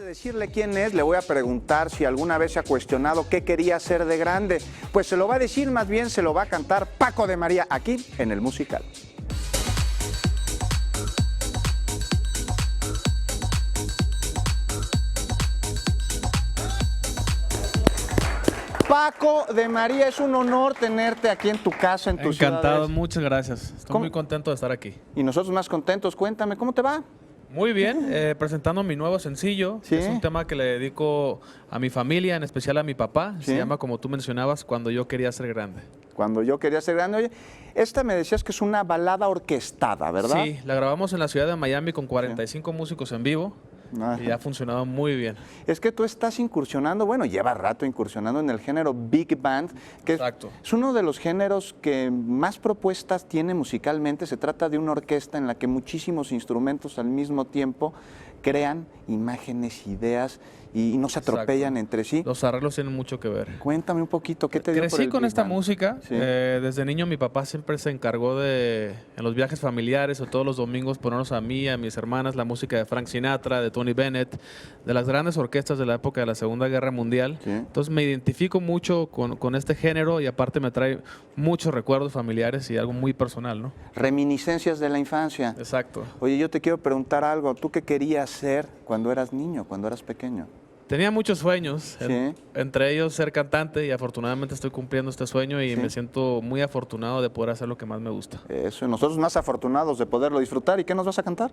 Decirle quién es, le voy a preguntar si alguna vez se ha cuestionado qué quería ser de grande. Pues se lo va a decir, más bien se lo va a cantar Paco de María aquí en El Musical. Paco de María, es un honor tenerte aquí en tu casa, en tu ciudad. Encantado, muchas gracias. Estoy muy contento de estar aquí. Y nosotros más contentos. Cuéntame, ¿cómo te va? Muy bien, presentando mi nuevo sencillo. ¿Sí? Es un tema que le dedico a mi familia, en especial a mi papá. ¿Sí? Se llama, como tú mencionabas, Cuando yo quería ser grande. Cuando yo quería ser grande. Oye, esta me decías que es una balada orquestada, ¿verdad? Sí, la grabamos en la ciudad de Miami con 45 músicos en vivo. Ajá. Y ha funcionado muy bien. Es que tú estás incursionando, bueno, lleva rato incursionando en el género Big Band, que es uno de los géneros que más propuestas tiene musicalmente. Se trata de una orquesta en la que muchísimos instrumentos al mismo tiempo crean imágenes, ideas y no se atropellan entre sí. Los arreglos tienen mucho que ver. Cuéntame un poquito, ¿qué te dio por Crecí el con Big esta Band? música. ¿Sí? Desde niño mi papá siempre se encargó de, en los viajes familiares o todos los domingos, ponernos a mí, a mis hermanas, la música de Frank Sinatra, de Tony Bennett, de las grandes orquestas de la época de la Segunda Guerra Mundial. ¿Sí? Entonces me identifico mucho con este género y aparte me trae muchos recuerdos familiares y algo muy personal, ¿no? Reminiscencias de la infancia. Exacto. Oye, yo te quiero preguntar algo. ¿Tú qué querías ser cuando eras niño, cuando eras pequeño? Tenía muchos sueños, ¿Sí? Entre ellos ser cantante, y afortunadamente estoy cumpliendo este sueño y ¿Sí? me siento muy afortunado de poder hacer lo que más me gusta. Eso, y nosotros más afortunados de poderlo disfrutar. ¿Y qué nos vas a cantar?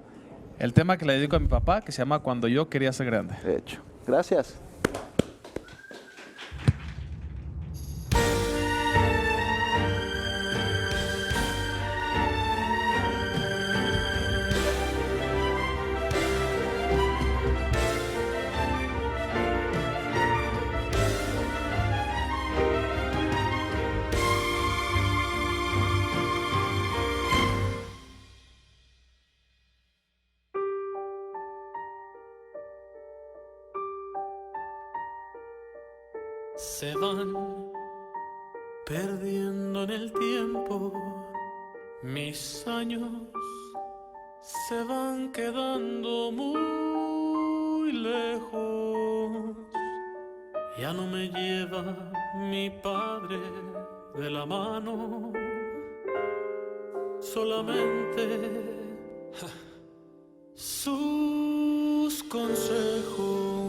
El tema que le dedico a mi papá, que se llama Cuando yo quería ser grande. De hecho. Gracias. Se van perdiendo en el tiempo, mis años se van quedando muy lejos. Ya no me lleva mi padre de la mano, solamente sus consejos.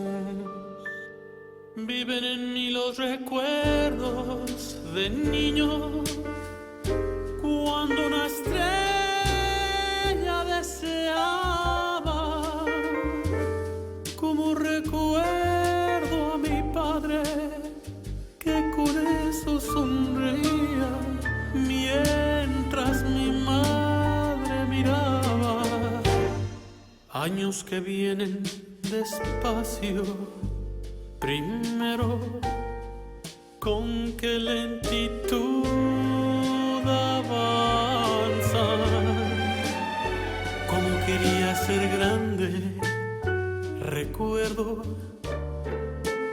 Viven en mí los recuerdos de niño, cuando una estrella deseaba. Como recuerdo a mi padre, que con eso sonreía, mientras mi madre miraba. Años que vienen despacio, primero, con qué lentitud avanzan. Como quería ser grande, recuerdo,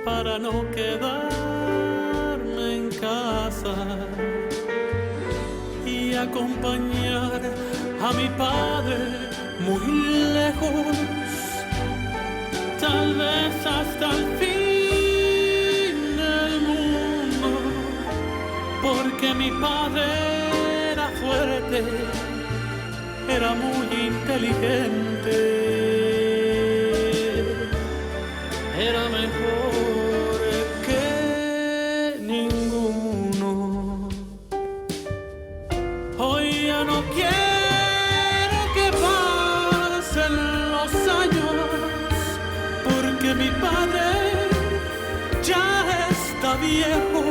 para no quedarme en casa y acompañar a mi padre muy lejos, tal vez hasta el fin. Porque mi padre era fuerte, era muy inteligente, era mejor que ninguno. Hoy ya no quiero que pasen los años, porque mi padre ya está viejo.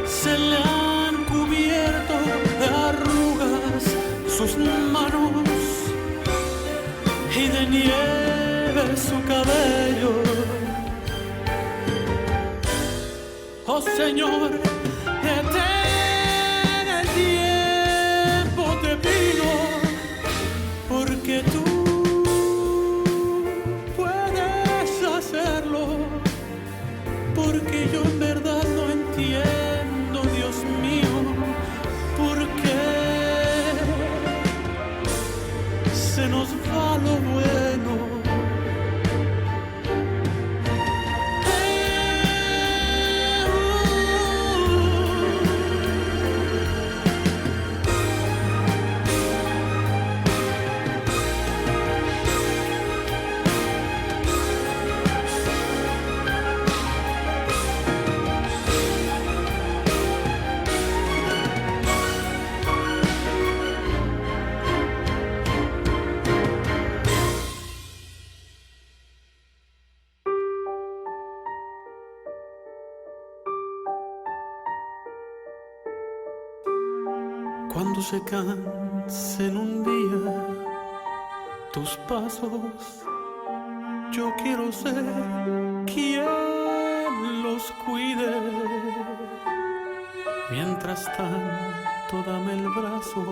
Se le han cubierto de arrugas sus manos y de nieve su cabello. Oh Señor, detén el tiempo, te pido, porque tú puedes hacerlo, porque yo en verdad no entiendo. Dios mío, ¿por qué se nos va lo bueno Cuando se cansen un día tus pasos, yo quiero ser quien los cuide. Mientras tanto, dame el brazo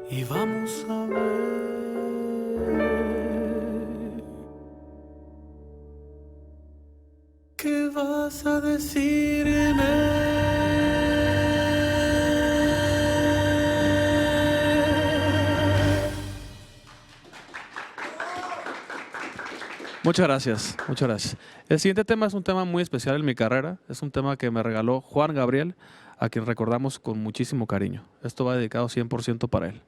y vamos a ver. ¿Qué vas a decirme? Muchas gracias, muchas gracias. El siguiente tema es un tema muy especial en mi carrera. Es un tema que me regaló Juan Gabriel, a quien recordamos con muchísimo cariño. Esto va dedicado 100% para él.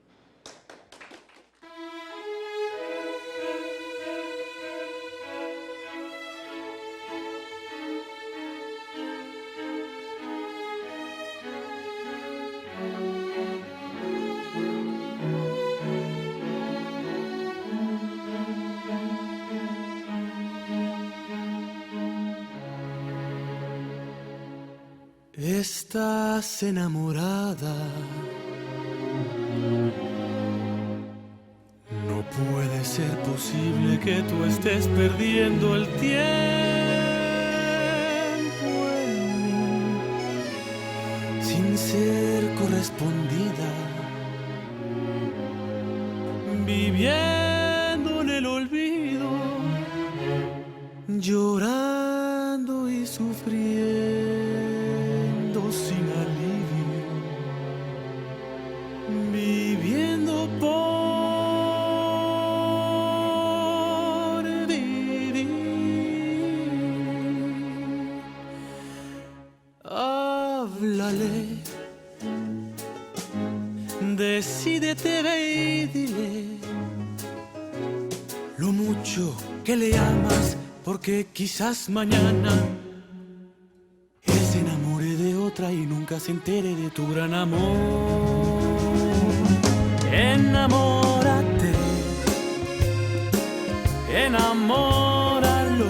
Estás enamorada, no puede ser posible que tú estés perdiendo el tiempo en mí, sin ser correspondida, viviendo en el olvido, llorando y sufriendo sin alivio, viviendo por vivir. Háblale, decídete, ve y dile lo mucho que le amas, porque quizás mañana él se enamore de otra y nunca se entere de tu gran amor. Enamórate, enamóralo,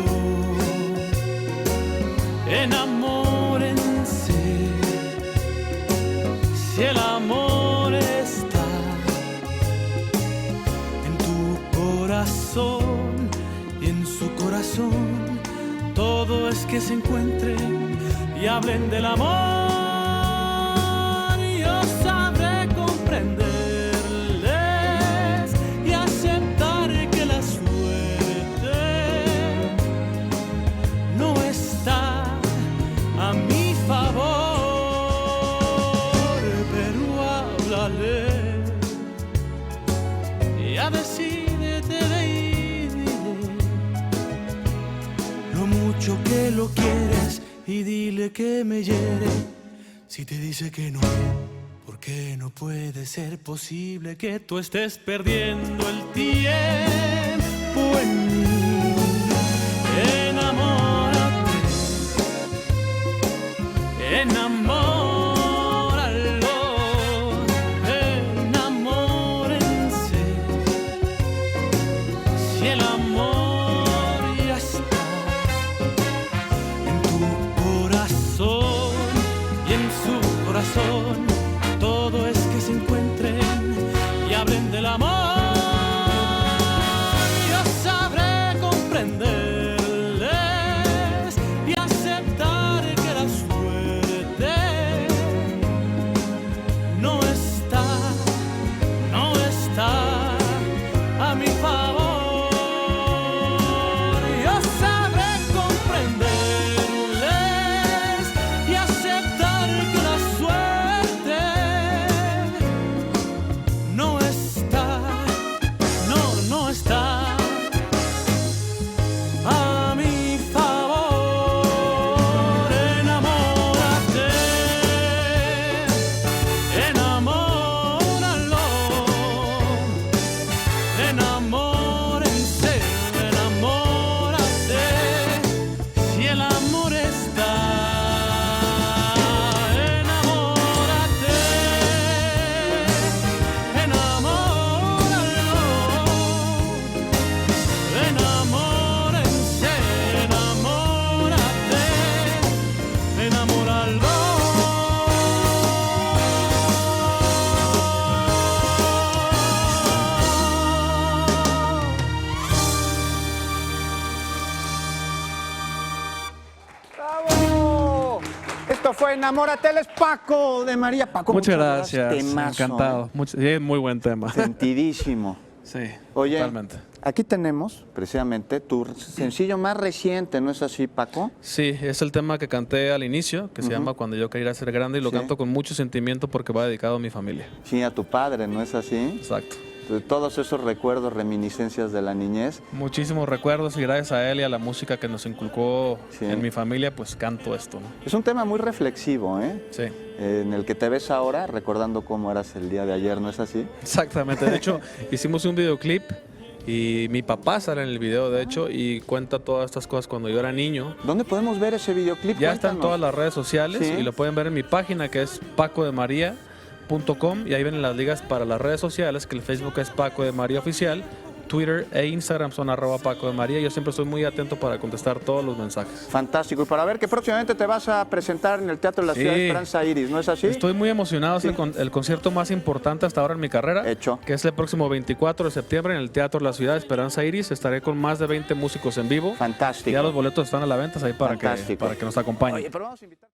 enamórense. Si el amor está en tu corazón y en su corazón, todo es que se encuentren y hablen del amor. Yo sabré comprenderles y aceptar que la suerte no está a mi favor, pero háblale, ya decídete de ir, lo mucho que lo quieres y dile que me hiere. Si te dice que no, porque no puede ser posible que tú estés perdiendo el tiempo en mí. Enamórate, enamóralo, enamórense. Si el amor ya está en tu corazón y en su corazón, todo es que se encuentren y hablen del amor. Yo sabré fue Enamórate, él es Paco de María. Paco, muchas gracias, temazo, encantado. Sí, muy buen tema. Sentidísimo. Sí, Oye, totalmente. aquí tenemos precisamente tu sencillo más reciente, ¿no es así, Paco? Sí, es el tema que canté al inicio, que se llama Cuando yo quería ser grande, y lo canto con mucho sentimiento porque va dedicado a mi familia. Sí, a tu padre, ¿no es así? Exacto. De todos esos recuerdos, reminiscencias de la niñez. Muchísimos recuerdos y gracias a él y a la música que nos inculcó en mi familia, pues canto esto, ¿no? Es un tema muy reflexivo, ¿eh? Sí. En el que te ves ahora recordando cómo eras el día de ayer, ¿no es así? Exactamente. De hecho, hicimos un videoclip y mi papá sale en el video, de hecho, y cuenta todas estas cosas cuando yo era niño. ¿Dónde podemos ver ese videoclip? Ya está en todas las redes sociales y lo pueden ver en mi página, que es pacodemaria.com, y ahí vienen las ligas para las redes sociales, que el Facebook es Paco de María Oficial, Twitter e Instagram son @Paco de María. Yo siempre estoy muy atento para contestar todos los mensajes. Fantástico. Y para ver que próximamente te vas a presentar en el Teatro de la Ciudad de Esperanza Iris, ¿no es así? Estoy muy emocionado. Es el concierto más importante hasta ahora en mi carrera. Hecho. Que es el próximo 24 de septiembre en el Teatro de la Ciudad de Esperanza Iris. Estaré con más de 20 músicos en vivo. Fantástico. Ya los boletos están a la venta ahí para que nos acompañen. Oye, pero vamos a invitar...